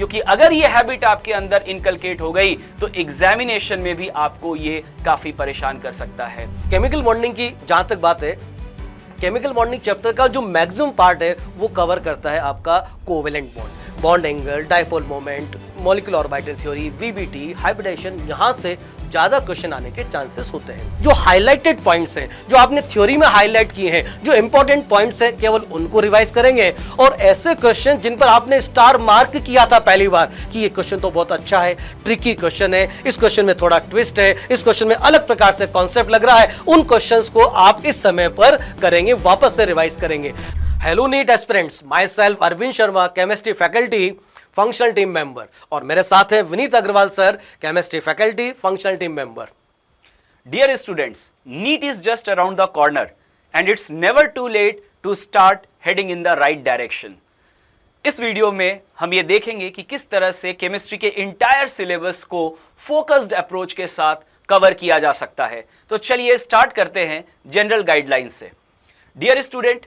क्योंकि अगर ये हैबिट आपके अंदर इनकलकेट हो गई तो एग्जामिनेशन में भी आपको ये काफी परेशान कर सकता है। केमिकल बॉन्डिंग की जहां तक बात है, केमिकल बॉन्डिंग चैप्टर का जो मैक्सिमम पार्ट है वो कवर करता है आपका covalent bond, bond angle, dipole moment, molecular orbital theory, VBT, hybridisation. यहां से ज्यादा क्वेश्चन आने के चांसेस होते हैं। जो हाइलाइटेड पॉइंट्स हैं, जो आपने थ्योरी में हाईलाइट किए हैं, जो इंपॉर्टेंट पॉइंट्स हैं, केवल उनको रिवाइज करेंगे। और ऐसे क्वेश्चन जिन पर आपने स्टार मार्क किया था पहली बार कि ये क्वेश्चन तो बहुत अच्छा है, ट्रिकी क्वेश्चन है, इस क्वेश्चन में थोड़ा ट्विस्ट है, इस क्वेश्चन में अलग प्रकार से कॉन्सेप्ट लग रहा है, उन क्वेश्चंस को आप इस समय पर करेंगे, वापस से रिवाइज करेंगे। Hello NEET aspirants, myself Arvind Sharma, chemistry faculty, functional team member, और मेरे साथ हैं Vineet Agarwal sir, chemistry faculty, functional team member. Dear students, NEET is just around the corner and it's never too late to start heading in the right direction. इस video में हम ये देखेंगे कि किस तरह से केमिस्ट्री के इंटायर सिलेबस को फोकस्ड अप्रोच के साथ कवर किया जा सकता है। तो चलिए स्टार्ट करते हैं जनरल गाइडलाइंस से। Dear student,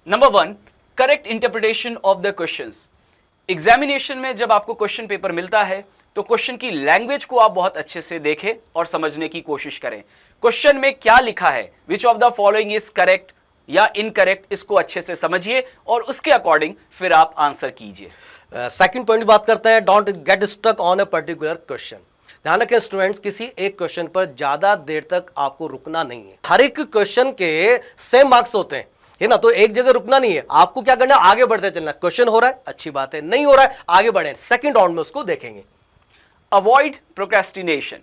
number 1, correct interpretation of the questions. Examination में जब आपको क्वेश्चन पेपर मिलता है तो क्वेश्चन की लैंग्वेज को आप बहुत अच्छे से देखें और समझने की कोशिश करें। क्वेश्चन में क्या लिखा है, which of the following is correct या इनकरेक्ट, इसको अच्छे से समझिए और उसके अकॉर्डिंग फिर आप आंसर कीजिए। सेकंड पॉइंट बात करते हैं, don't get stuck on a particular question. ध्यान रखें स्टूडेंट्स, किसी एक क्वेश्चन पर ज्यादा देर तक आपको रुकना नहीं है। हर एक क्वेश्चन के सेम मार्क्स होते हैं, है ना, तो एक जगह रुकना नहीं है। आपको क्या करना है, आगे बढ़ते चलना। क्वेश्चन हो रहा है, अच्छी बात है, नहीं हो रहा है, आगे बढ़े, सेकंड राउंड में उसको देखेंगे। Avoid procrastination.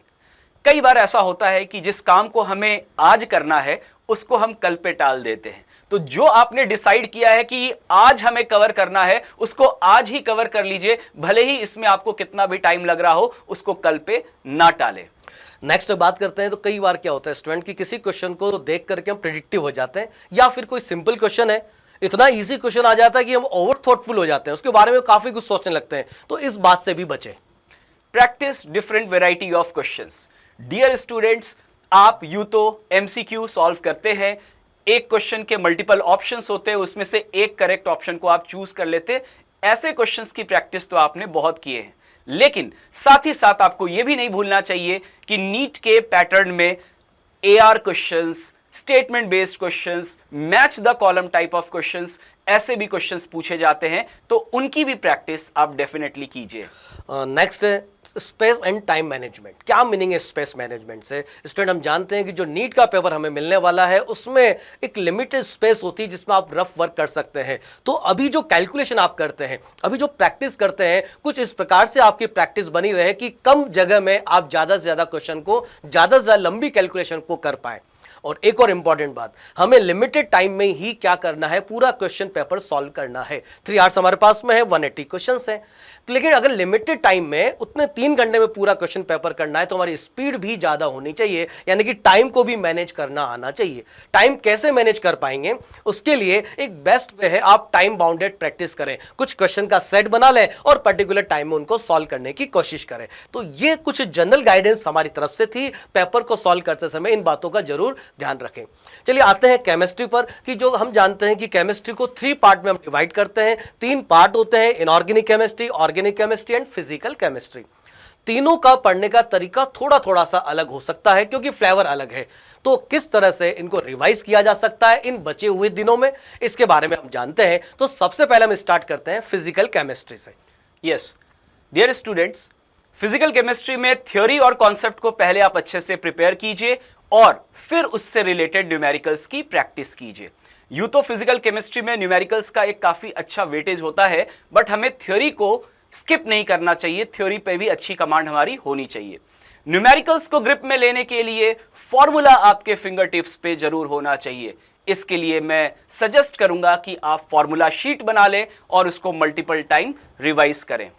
कई बार ऐसा होता है कि जिस काम को हमें आज करना है उसको हम कल पे टाल देते हैं। तो जो आपने डिसाइड किया है कि आज हमें कवर करना है उसको आज ही कवर कर लीजिए, भले ही इसमें आपको कितना भी टाइम लग रहा हो, उसको कल पे ना टालें। नेक्स्ट बात करते हैं, तो कई बार क्या होता है स्टूडेंट की किसी क्वेश्चन को देख करके हम प्रेडिक्टिव हो जाते हैं, या फिर कोई सिंपल क्वेश्चन है, इतना इजी क्वेश्चन आ जाता है कि हम ओवर थॉटफुल हो जाते हैं, उसके बारे में काफी कुछ सोचने लगते हैं। तो इस बात से भी बचें। Practise different variety of questions. Dear students, आप यूं तो एमसीक्यू सॉल्व करते हैं, एक क्वेश्चन के मल्टीपल ऑप्शंस होते हैं, उसमें से एक करेक्ट ऑप्शन को आप चूज कर लेते। ऐसे क्वेश्चंस की प्रैक्टिस तो आपने बहुत किए हैं, लेकिन साथ ही साथ आपको यह भी नहीं भूलना चाहिए कि नीट के पैटर्न में AR questions, statement based questions, match the column type of questions, ऐसे भी क्वेश्चंस पूछे जाते हैं, तो उनकी भी प्रैक्टिस आप डेफिनेटली कीजिए। नेक्स्ट है स्पेस एंड टाइम मैनेजमेंट। क्या मीनिंग है स्पेस मैनेजमेंट से? स्टूडेंट, हम जानते हैं कि जो नीट का पेपर हमें मिलने वाला है उसमें एक लिमिटेड स्पेस होती है जिसमें आप रफ वर्क कर सकते हैं। तो अभी जो कैलकुलेशन आप करते हैं, अभी जो प्रैक्टिस करते हैं, कुछ इस प्रकार से आपकी प्रैक्टिस बनी रहे कि कम जगह में आप ज्यादा से ज्यादा क्वेश्चन को, ज्यादा से ज्यादा लंबी कैलकुलेशन को कर पाए। और एक और इंपॉर्टेंट बात, हमें लिमिटेड टाइम में ही क्या करना है, पूरा क्वेश्चन पेपर सॉल्व करना है। 3 आवर्स हमारे पास में है, 180 क्वेश्चंस हैं, लेकिन अगर लिमिटेड टाइम में उतने 3 घंटे में पूरा क्वेश्चन पेपर करना है तो हमारी स्पीड भी ज्यादा होनी चाहिए, यानी कि टाइम को भी मैनेज करना आना चाहिए। टाइम कैसे मैनेज कर पाएंगे, उसके लिए एक बेस्ट वे है आप टाइम बाउंडेड प्रैक्टिस करें। कुछ क्वेश्चन का सेट बना लें और पर्टिकुलर टाइम में उनको सॉल्व करने की कोशिश करें। तो ये कुछ जनरल गाइडेंस हमारी तरफ से थी, पेपर को सॉल्व करते समय इन बातों का जरूर ध्यान रखें। चलिए आते हैं केमिस्ट्री पर, कि जो हम जानते हैं कि केमिस्ट्री को 3 पार्ट में हम डिवाइड करते हैं। 3 पार्ट होते हैं, inorganic chemistry, organic chemistry and physical chemistry. तीनों का पढ़ने का तरीका थोड़ा थोड़ा सा अलग हो सकता है क्योंकि फ्लेवर अलग है। तो किस तरह से इनको रिवाइज किया जा सकता है इन बचे हुए दिनों में, इसके बारे में हम जानते हैं। तो सबसे पहले हम स्टार्ट करते हैं फिजिकल केमिस्ट्री से। Yes dear students, physical chemistry में थ्योरी और कॉन्सेप्ट को पहले आप अच्छे से प्रिपेयर कीजिए और फिर उससे रिलेटेड न्यूमेरिकल्स की प्रैक्टिस कीजिए। यूं तो फिजिकल केमिस्ट्री में न्यूमेरिकल्स का एक काफी अच्छा वेटेज होता है, बट हमें थ्योरी को स्किप नहीं करना चाहिए, थ्योरी पे भी अच्छी कमांड हमारी होनी चाहिए। न्यूमेरिकल्स को ग्रिप में लेने के लिए फॉर्मूला आपके फिंगर टिप्स पे जरूर होना चाहिए। इसके लिए मैं सजेस्ट करूंगा कि आप फॉर्मूला शीट बना लें और उसको मल्टीपल टाइम रिवाइज करें।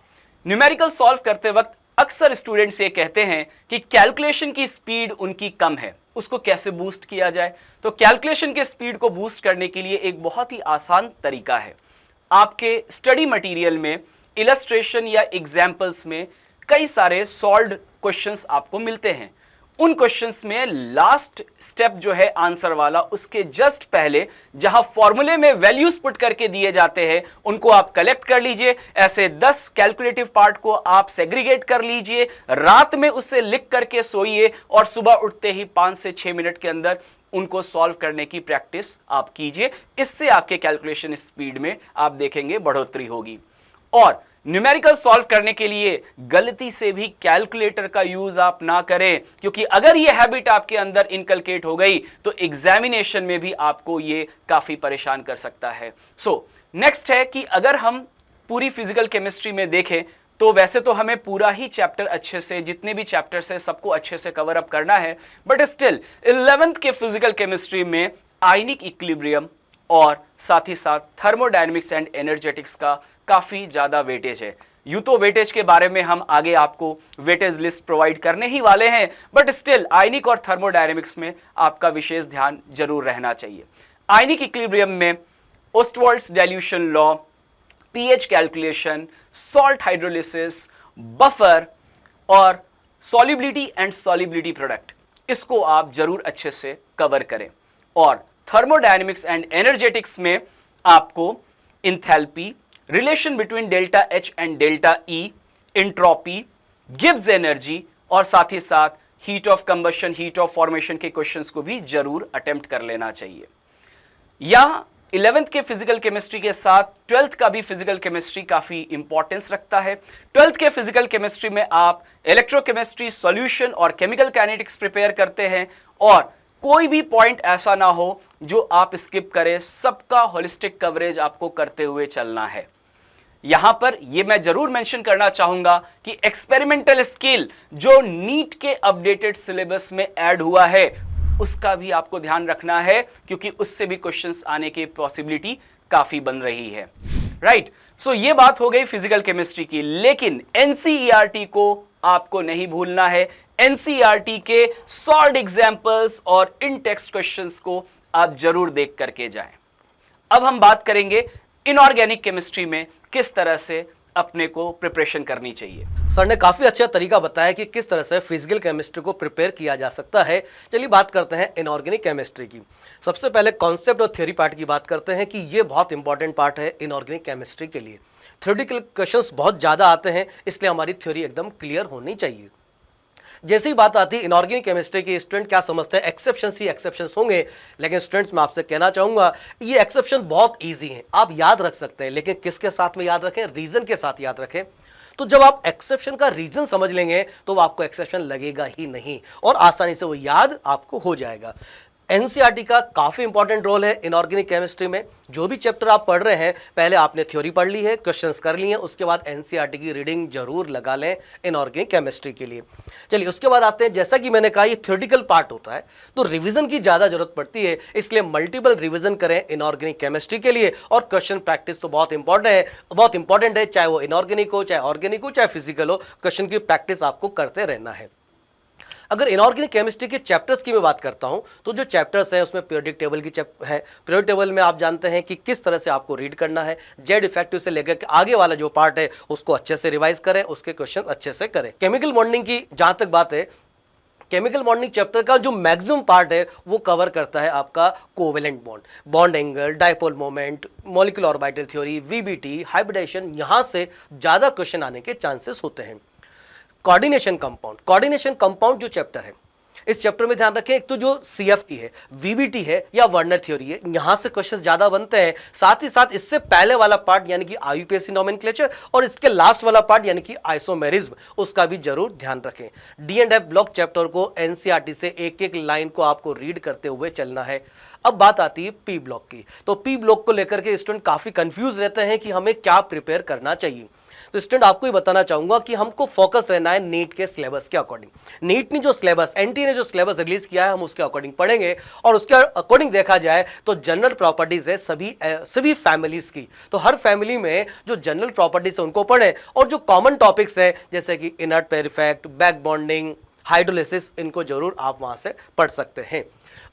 न्यूमेरिकल सॉल्व करते वक्त अक्सर स्टूडेंट्स ये कहते हैं कि कैलकुलेशन की स्पीड उनकी कम है, उसको कैसे बूस्ट किया जाए। तो कैलकुलेशन के स्पीड को बूस्ट करने के लिए एक बहुत ही आसान तरीका है। आपके स्टडी मटेरियल में इलस्ट्रेशन या एग्जाम्पल्स में कई सारे सॉल्व्ड क्वेश्चंस आपको मिलते हैं, उन क्वेश्चंस में लास्ट स्टेप जो है आंसर वाला, उसके जस्ट पहले जहां फॉर्मूले में वैल्यूज पुट करके दिए जाते हैं उनको आप कलेक्ट कर लीजिए। ऐसे 10 कैलकुलेटिव पार्ट को आप सेग्रीगेट कर लीजिए, रात में उसे लिख करके सोइए और सुबह उठते ही 5 से 6 मिनट के अंदर उनको सॉल्व करने की प्रैक्टिस आप कीजिए। इससे आपके कैलकुलेशन स्पीड में आप देखेंगे बढ़ोतरी होगी। और न्यूमेरिकल सॉल्व करने के लिए गलती से भी कैलकुलेटर का यूज आप ना करें, क्योंकि अगर ये हैबिट आपके अंदर इनकलकेट हो गई तो एग्जामिनेशन में भी आपको ये काफी परेशान कर सकता है। नेक्स्ट है कि अगर हम पूरी फिजिकल केमिस्ट्री में देखें तो वैसे तो हमें पूरा ही चैप्टर अच्छे से, जितने भी चैप्टर्स है सबको अच्छे से कवर अप करना है, बट स्टिल 11th के फिजिकल केमिस्ट्री में आयनिक इक्विलिब्रियम और साथ ही साथ थर्मोडायनेमिक्स एंड एनर्जेटिक्स का काफी ज्यादा वेटेज है। यूं तो वेटेज के बारे में हम आगे आपको वेटेज लिस्ट प्रोवाइड करने ही वाले हैं, बट स्टिल आयनिक और थर्मोडायनेमिक्स में आपका विशेष ध्यान जरूर रहना चाहिए। आयनिक इक्विलिब्रियम में Ostwald's dilution law, pH calculation, salt hydrolysis, buffer और सॉल्युबिलिटी एंड सॉल्युबिलिटी प्रोडक्ट, इसको आप जरूर अच्छे से कवर करें। और थर्मोडायनेमिक्स एंड एनर्जेटिक्स में आपको enthalpy, relation between delta H and delta E, entropy, Gibbs energy और साथ ही साथ heat of combustion, heat of formation के क्वेश्चंस को भी जरूर अटेम्प्ट कर लेना चाहिए। यहां 11th के फिजिकल केमिस्ट्री के साथ 12th का भी फिजिकल केमिस्ट्री काफी इंपॉर्टेंस रखता है। 12th के फिजिकल केमिस्ट्री में आप इलेक्ट्रोकेमिस्ट्री, सॉल्यूशन और केमिकल काइनेटिक्स प्रिपेयर करते हैं, और कोई भी पॉइंट ऐसा ना हो जो आप स्किप करें, सबका होलिस्टिक कवरेज आपको करते हुए चलना है। यहां पर यह मैं जरूर मेंशन करना चाहूंगा कि एक्सपेरिमेंटल स्किल जो नीट के अपडेटेड सिलेबस में ऐड हुआ है उसका भी आपको ध्यान रखना है, क्योंकि उससे भी क्वेश्चंस आने की पॉसिबिलिटी काफी बन रही है। राइट, सो ये बात हो गई फिजिकल केमिस्ट्री की, लेकिन एनसीईआरटी को आपको नहीं भूलना है। एनसीईआरटी के सॉल्व्ड एग्जांपल्स और इन टेक्स्ट क्वेश्चंस को आप जरूर देख करके जाएं। अब हम बात करेंगे इनऑर्गेनिक केमिस्ट्री में किस तरह से अपने को प्रिपरेशन करनी चाहिए। सर ने काफी अच्छा तरीका बताया कि किस तरह से फिजिकल केमिस्ट्री को प्रिपेयर किया जा सकता है। चलिए बात करते हैं इनऑर्गेनिक केमिस्ट्री की। सबसे पहले कॉन्सेप्ट और थ्योरी पार्ट की बात करते हैं कि ये बहुत इंपॉर्टेंट पार्ट है इनऑर्गेनिक केमिस्ट्री के लिए। थ्योरेटिकल क्वेश्चंस बहुत ज्यादा आते हैं, इसलिए हमारी थ्योरी एकदम क्लियर होनी चाहिए। जैसी ही बात आती है इनऑर्गेनिक केमिस्ट्री की, स्टूडेंट क्या समझते हैं एक्सेप्शंस ही एक्सेप्शंस होंगे, लेकिन स्टूडेंट्स मैं आपसे कहना चाहूंगा ये एक्सेप्शन बहुत इजी हैं, आप याद रख सकते हैं, लेकिन किसके साथ में याद रखें, रीजन के साथ याद रखें। तो जब आप एक्सेप्शन का रीजन समझ लेंगे तो आपको एक्सेप्शन लगेगा ही नहीं और आसानी से वो याद आपको हो जाएगा। एनसीईआरटी का काफी इंपॉर्टेंट रोल है इनऑर्गेनिक केमिस्ट्री में। जो भी चैप्टर आप पढ़ रहे हैं, पहले आपने थ्योरी पढ़ ली है, क्वेश्चंस कर लिए हैं, उसके बाद एनसीईआरटी की रीडिंग जरूर लगा लें इनऑर्गेनिक केमिस्ट्री के लिए। चलिए उसके बाद आते हैं, जैसा कि मैंने कहा ये थ्योरेटिकल पार्ट होता है तो रिवीजन की ज्यादा जरूरत पड़ती है, इसलिए मल्टीपल रिवीजन करें इनऑर्गेनिक केमिस्ट्री के लिए। और क्वेश्चन प्रैक्टिस तो बहुत इंपॉर्टेंट है, चाहे वो इनऑर्गेनिक हो, चाहे ऑर्गेनिक हो, चाहे फिजिकल हो, क्वेश्चन की प्रैक्टिस आपको करते रहना है। अगर इनऑर्गेनिक केमिस्ट्री के चैप्टर्स की मैं बात करता हूं तो जो चैप्टर्स हैं उसमें पीरियोडिक टेबल की है। पीरियोडिक टेबल में आप जानते हैं कि किस तरह से आपको रीड करना है। जेड इफेक्टिव से लेकर के आगे वाला जो पार्ट है उसको अच्छे से रिवाइज करें, उसके क्वेश्चन अच्छे से करें। केमिकल बॉन्डिंग की जहां तक बात है, केमिकल बॉन्डिंग चैप्टर का जो मैक्सिमम पार्ट है वो कवर करता है आपका covalent bond, bond angle, dipole moment, molecular orbital theory, VBT, hybridisation, यहां से ज्यादा क्वेश्चन आने के चांसेस होते हैं। कोऑर्डिनेशन कंपाउंड जो चैप्टर है, इस चैप्टर में ध्यान रखें, एक तो जो सीएफटी है, वीबीटी है या वर्नर थ्योरी है, यहां से क्वेश्चंस ज्यादा बनते हैं। साथ ही साथ इससे पहले वाला पार्ट यानी कि आईयूपीएसी नोमेनक्लेचर और इसके लास्ट वाला पार्ट यानी कि आइसोमेरिज्म, उसका भी जरूर ध्यान रखें। D and f block chapter को एनसीईआरटी से एक एक लाइन को आपको रीड करते हुए चलना है। अब बात आती है पी ब्लॉक की, तो पी ब्लॉक को लेकर के स्टूडेंट काफी कंफ्यूज रहते हैं कि हमें क्या प्रिपेयर करना चाहिए। तो स्टूडेंट आपको ही बताना चाहूंगा कि हमको फोकस रहना है नीट के सिलेबस के अकॉर्डिंग। नीट ने जो सिलेबस, एनटी ने जो सिलेबस रिलीज किया है हम उसके अकॉर्डिंग पढ़ेंगे, और उसके अकॉर्डिंग देखा जाए तो जनरल प्रॉपर्टीज है सभी फैमिलीज की, तो हर फैमिली में जो जनरल प्रॉपर्टीज है उनको पढ़ें, और जो कॉमन टॉपिक्स है जैसे कि inert pair effect, back bonding, hydrolysis, इनको जरूर आप वहां से पढ़ सकते हैं।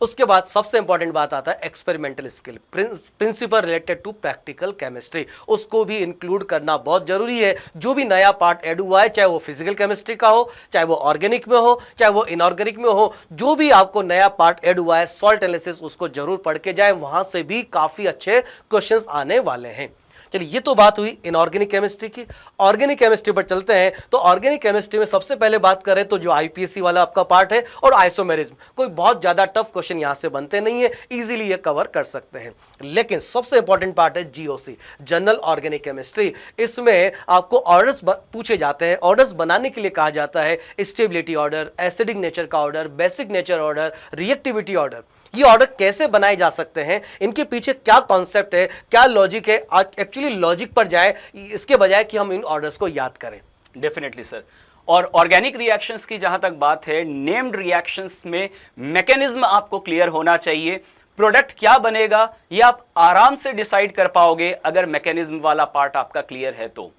उसके बाद सबसे इंपॉर्टेंट बात आता है experimental skill, principle related to practical chemistry, उसको भी इंक्लूड करना बहुत जरूरी है। जो भी नया पार्ट ऐड हुआ है, चाहे वो फिजिकल केमिस्ट्री का हो, चाहे वो ऑर्गेनिक में हो, चाहे वो इनऑर्गेनिक में हो, जो भी आपको नया पार्ट ऐड हुआ है सॉल्ट एनालिसिस, उसको जरूर पढ़ के जाए, वहां से भी काफी अच्छे क्वेश्चंस आने वाले हैं। चलिए, ये तो बात हुई इनऑर्गेनिक केमिस्ट्री की। ऑर्गेनिक केमिस्ट्री पर चलते हैं। तो ऑर्गेनिक केमिस्ट्री में सबसे पहले बात करें तो जो आईपीएससी वाला आपका पार्ट है और आइसोमेरिज्म, कोई बहुत ज्यादा टफ क्वेश्चन यहां से बनते नहीं है, इजीली ये कवर कर सकते हैं। लेकिन सबसे इंपॉर्टेंट पार्ट है जीओसी, जनरल ऑर्गेनिक केमिस्ट्री। इसमें आपको ऑर्डर्स पूछे जाते हैं, ऑर्डर्स बनाने के लिए कहा जाता है स्टेबिलिटी ऑर्डर, एसिडिक नेचर का order, basic nature order, reactivity order. ये ऑर्डर कैसे बनाए जा सकते हैं, इनके पीछे क्या कॉन्सेप्ट है, क्या लॉजिक है, एक्चुअली लॉजिक पर जाए इसके बजाय कि हम इन ऑर्डर्स को याद करें। Definitely sir. और ऑर्गेनिक रिएक्शंस की जहां तक बात है, नेम्ड रिएक्शंस में मैकेनिज्म आपको क्लियर होना चाहिए। प्रोडक्ट क्या बनेगा ये आप आराम से डिसाइड कर पाओगे अगर मैकेनिज्म वाला पार्ट आपका क्लियर है तो।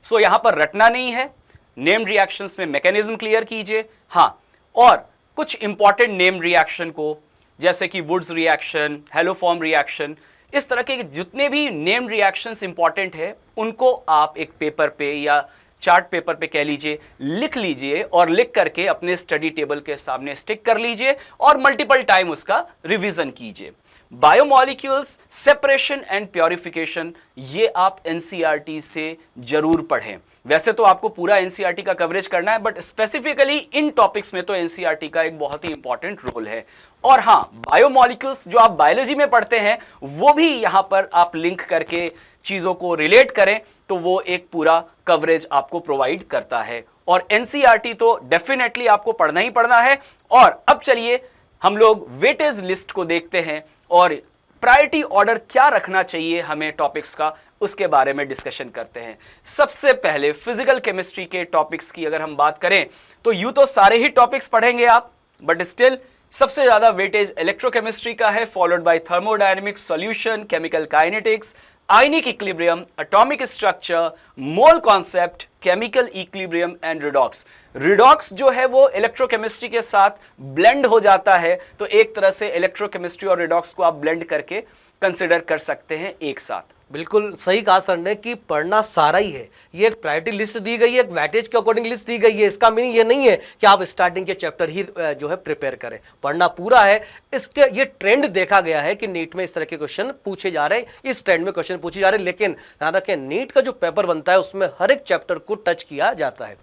सो यहां पर रटना नहीं है, नेम्ड रिएक्शंस में मैकेनिज्म क्लियर कीजिए। हाँ, और कुछ इंपॉर्टेंट नेम्ड रिएक्शन को, जैसे कि वुड्स रिएक्शन, हेलोफॉर्म रिएक्शन, इस तरह के जितने भी नेम्ड रिएक्शंस इंपॉर्टेंट है उनको आप एक पेपर पे या चार्ट पेपर पे कह लीजिए लिख लीजिए, और लिख करके अपने स्टडी टेबल के सामने स्टिक कर लीजिए और मल्टीपल टाइम उसका रिवीजन कीजिए। बायोमॉलिक्यूल्स, सेपरेशन एंड प्योरिफिकेशन, ये आप एनसीईआरटी से जरूर पढ़ें। वैसे तो आपको पूरा एनसीईआरटी का कवरेज करना है, बट स्पेसिफिकली इन टॉपिक्स में तो एनसीईआरटी का एक बहुत ही इंपॉर्टेंट रोल है। और हाँ, बायोमॉलिक्यूल्स जो आप बायोलॉजी में पढ़ते हैं वो भी यहां पर आप लिंक करके चीजों को रिलेट करें तो वो एक पूरा कवरेज आपको प्रोवाइड करता है। और एनसीईआरटी तो डेफिनेटली आपको पढ़ना ही पढ़ना है। और अब चलिए हम लोग वेटेज लिस्ट को देखते हैं और प्रायोरिटी ऑर्डर क्या रखना चाहिए हमें टॉपिक्स का, उसके बारे में डिस्कशन करते हैं। सबसे पहले फिजिकल केमिस्ट्री के टॉपिक्स की अगर हम बात करें तो यूं तो सारे ही टॉपिक्स पढ़ेंगे आप, बट स्टिल सबसे ज्यादा वेटेज इलेक्ट्रोकेमिस्ट्री का है, followed by thermodynamics, solution, chemical kinetics, ionic equilibrium, atomic structure, mole concept, chemical equilibrium and redox. Redox जो है वो इलेक्ट्रोकेमिस्ट्री के साथ ब्लेंड हो जाता है, तो एक तरह से इलेक्ट्रोकेमिस्ट्री और रिडॉक्स को आप ब्लेंड करके कंसिडर कर सकते हैं एक साथ। बिल्कुल सही कहा सर ने कि पढ़ना सारा ही है। ये एक प्रायोरिटी लिस्ट दी गई है, एक वेटेज के अकॉर्डिंग लिस्ट दी गई है। इसका मीनिंग ये नहीं है कि आप स्टार्टिंग के चैप्टर ही जो है प्रिपेयर करें, पढ़ना पूरा है। इसके ये ट्रेंड देखा गया है कि नीट में इस तरह के क्वेश्चन पूछे जा रहे हैं, इस ट्रेंड में क्वेश्चन पूछे जा रहे हैं। लेकिन ध्यान रखें, नीट का जो पेपर बनता है उसमें हर एक चैप्टर को टच किया जाता है।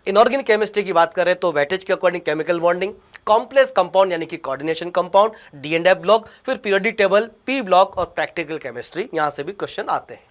इनऑर्गेनिक केमिस्ट्री की बात करें तो वेटेज के according chemical bonding, complex compound यानी कि coordination compound, d and f block, फिर पीरियोडिक टेबल, पी ब्लॉक और प्रैक्टिकल केमिस्ट्री, यहां से भी क्वेश्चन आते हैं।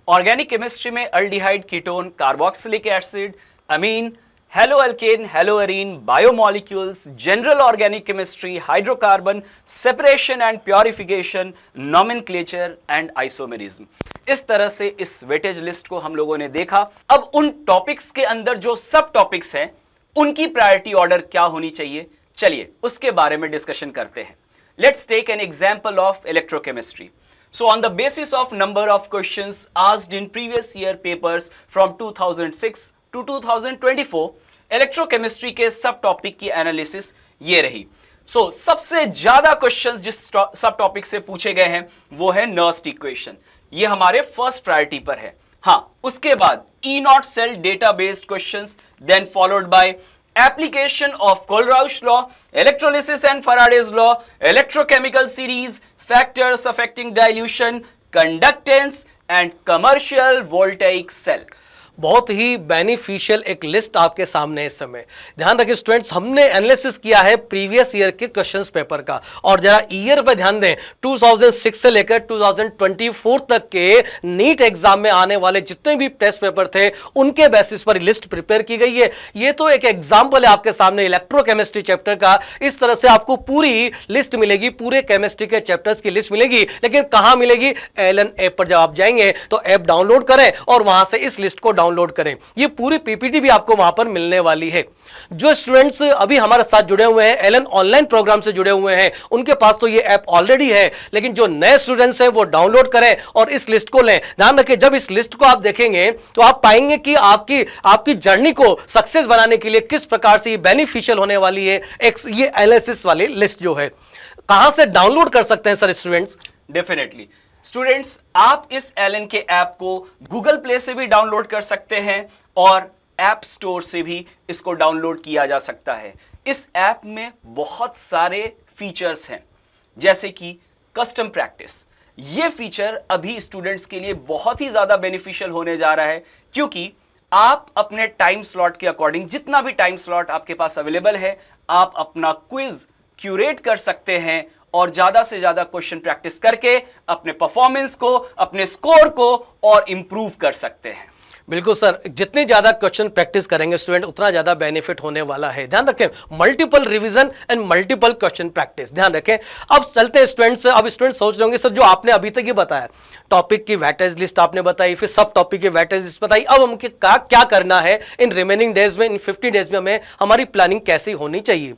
ऑर्गेनिक केमिस्ट्री में aldehyde, ketone, carboxylic acid, amine, haloalkane, haloarene, biomolecules, general organic chemistry, hydrocarbon, separation and purification, nomenclature and isomerism. इस तरह से इस वेटेज लिस्ट को हम लोगों ने देखा। अब उन टॉपिक्स के अंदर जो सब टॉपिक्स हैं उनकी प्रायोरिटी ऑर्डर क्या होनी चाहिए, चलिए उसके बारे में डिस्कशन करते हैं। Let's take an example of electrochemistry. So on the basis of number of questions asked in previous year papers from 2006 to 2024, electrochemistry के सब टॉपिक की एनालिसिस ये रही। So सबसे ज्यादा क्वेश्चंस जिस सब टॉपिक से पूछे गए हैं वो है नर्स्ट इक्वेशन, ये हमारे फर्स्ट प्रायोरिटी पर है। हाँ, उसके बाद E0 cell data based questions, then followed by application of Kohlrausch law, electrolysis and Faraday's law, electrochemical series, factors affecting dilution, conductance and commercial voltaic cell। बहुत ही बेनिफिशियल एक list आपके सामने है इस समय। ध्यान रखिए स्टूडेंट्स, हमने एनालिसिस किया है प्रीवियस ईयर के क्वेश्चंस पेपर का, और जरा ईयर पे ध्यान दें, 2006 से लेकर 2024 तक के नीट एग्जाम में आने वाले जितने भी टेस्ट पेपर थे उनके बेसिस पर लिस्ट प्रिपेयर की गई है। ये तो एक एग्जाम्पल है आपके सामने इलेक्ट्रोकेमिस्ट्री चैप्टर का। इस तरह से आपको पूरी लिस्ट मिलेगी, पूरे केमिस्ट्री के चैप्टर्स की लिस्ट मिलेगी। लेकिन कहां मिलेगी? एलन ऐप पर जब आप जाएंगे तो ऐप डाउनलोड करें और वहां से इस लिस्ट को डाउनलोड करें। ये पूरी पीपीटी भी आपको वहां पर मिलने वाली है। जो स्टूडेंट्स अभी हमारे साथ जुड़े हुए हैं, एलन ऑनलाइन प्रोग्राम से जुड़े हुए हैं, उनके पास तो ये ऐप ऑलरेडी है, लेकिन जो नए स्टूडेंट्स हैं वो डाउनलोड करें और इस लिस्ट को लें। ध्यान रखें, जब इस लिस्ट को आप देखेंगे तो आप पाएंगे कि आपकी जर्नी को सक्सेस बनाने के लिए किस प्रकार से ये बेनिफिशियल होने वाली है ये एनालिसिस वाली लिस्ट जो है। कहां से डाउनलोड कर सकते हैं सर स्टूडेंट्स? डेफिनेटली स्टूडेंट्स, आप इस एलन के ऐप को गूगल प्ले से भी डाउनलोड कर सकते हैं और ऐप स्टोर से भी इसको डाउनलोड किया जा सकता है। इस ऐप में बहुत सारे फीचर्स हैं, जैसे कि कस्टम प्रैक्टिस। ये फीचर अभी स्टूडेंट्स के लिए बहुत ही ज्यादा बेनिफिशियल होने जा रहा है, क्योंकि आप अपने टाइम स्लॉट के अकॉर्डिंग, जितना भी टाइम स्लॉट आपके पास अवेलेबल है, आप अपना क्विज क्यूरेट कर सकते हैं और ज्यादा से ज्यादा क्वेश्चन प्रैक्टिस करके अपने परफॉर्मेंस को, अपने स्कोर को और इंप्रूव कर सकते हैं। बिल्कुल सर, जितनी ज्यादा क्वेश्चन प्रैक्टिस करेंगे स्टूडेंट, उतना ज्यादा बेनिफिट होने वाला है। ध्यान रखें, multiple revision and multiple question practice, ध्यान रखें। अब चलते हैं स्टूडेंट्स। अब स्टूडेंट सोच रहे होंगे सर, जो आपने अभी तक ये बताया, टॉपिक की वेटेज लिस्ट आपने बताई, फिर सब टॉपिक की वेटेज लिस्ट बताई, अब हमको क्या करना है इन रिमेनिंग डेज में, इन 50 डेज में हमें हमारी प्लानिंग कैसी होनी चाहिए?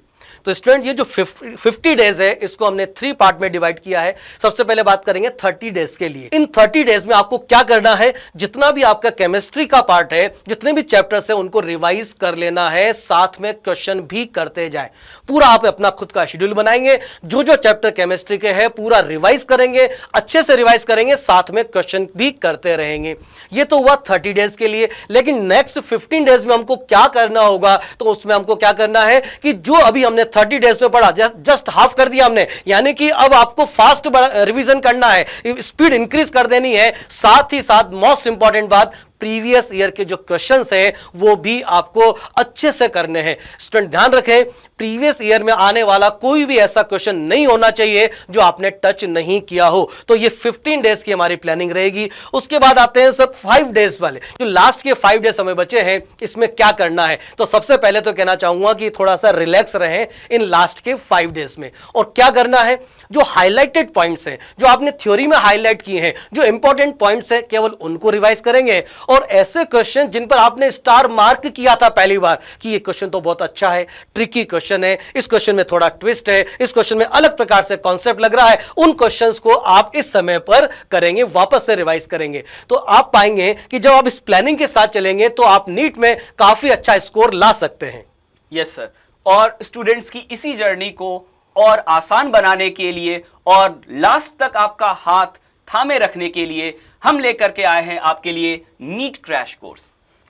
तो स्टूडेंट, ये जो 50 डेज है, इसको हमने 3 पार्ट में डिवाइड किया है। सबसे पहले बात करेंगे 30 डेज के लिए। इन 30 डेज में आपको क्या करना है, जितना भी आपका केमिस्ट्री का पार्ट है, जितने भी चैप्टर्स है, उनको रिवाइज कर लेना है, साथ में क्वेश्चन भी करते जाए। पूरा आप अपना खुद का शेड्यूल बनाएंगे, जो जो चैप्टर केमिस्ट्री के है पूरा रिवाइज करेंगे, अच्छे से रिवाइज करेंगे, साथ में क्वेश्चन भी करते रहेंगे। ये तो हुआ 30 डेज के लिए। लेकिन नेक्स्ट 15 डेज में हमको क्या करना होगा? तो उसमें हमको क्या करना है कि जो अभी हमने 30 डेज में पढ़ा, जस्ट हाफ कर दिया हमने, यानी कि अब आपको फास्ट रिवीजन करना है, स्पीड इंक्रीज कर देनी है। साथ ही साथ मोस्ट इंपॉर्टेंट बात, प्रीवियस ईयर के जो क्वेश्चंस हैं वो भी आपको अच्छे से करने हैं। स्टूडेंट ध्यान रखें, प्रीवियस ईयर में आने वाला कोई भी ऐसा क्वेश्चन नहीं होना चाहिए जो आपने टच नहीं किया हो। तो ये 15 डेज की हमारी प्लानिंग रहेगी। उसके बाद आते हैं सब 5 डेज वाले, जो लास्ट के 5 डेज हमें बचे हैं, इसमें क्या करना है? तो सबसे पहले तो कहना चाहूंगा कि थोड़ा सा रिलैक्स रहें इन लास्ट के 5 डेज में। और क्या करना है, जो हाईलाइटेड पॉइंट्स हैं, जो आपने थ्योरी में हाईलाइट किए हैं, जो इंपॉर्टेंट पॉइंट्स हैं, केवल उनको रिवाइज करेंगे। और ऐसे क्वेश्चन जिन पर आपने स्टार मार्क किया था पहली बार कि ये क्वेश्चन तो बहुत अच्छा है, ट्रिकी क्वेश्चन है, इस क्वेश्चन में थोड़ा ट्विस्ट है, इस क्वेश्चन में अलग प्रकार से कॉन्सेप्ट लग रहा है, उन क्वेश्चंस को आप इस समय पर करेंगे, वापस से रिवाइज करेंगे। तो आप पाएंगे कि जब आप इस प्लानिंग के साथ चलेंगे तो आप नीट में काफी अच्छा स्कोर ला सकते हैं। Yes sir. और स्टूडेंट्स की इसी जर्नी को और आसान बनाने के लिए और लास्ट तक आपका हाथ थामे रखने के लिए हम लेकर के आए हैं आपके लिए नीट क्रैश कोर्स।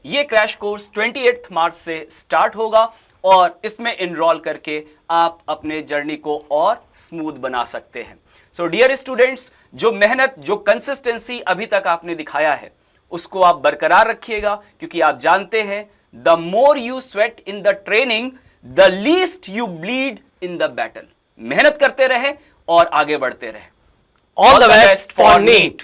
ये क्रैश कोर्स 28 मार्च से स्टार्ट होगा और इसमें इनरोल करके आप अपने जर्नी को और स्मूथ बना सकते हैं। सो डियर स्टूडेंट्स, जो मेहनत, जो कंसिस्टेंसी अभी तक आपने दिखाया है, उसको आप बरकरार रखिएगा, क्योंकि आप जानते हैं the more you sweat in the training the least you bleed in the battle. मेहनत करते रहे और आगे बढ़ते रहे। All the best for NEET.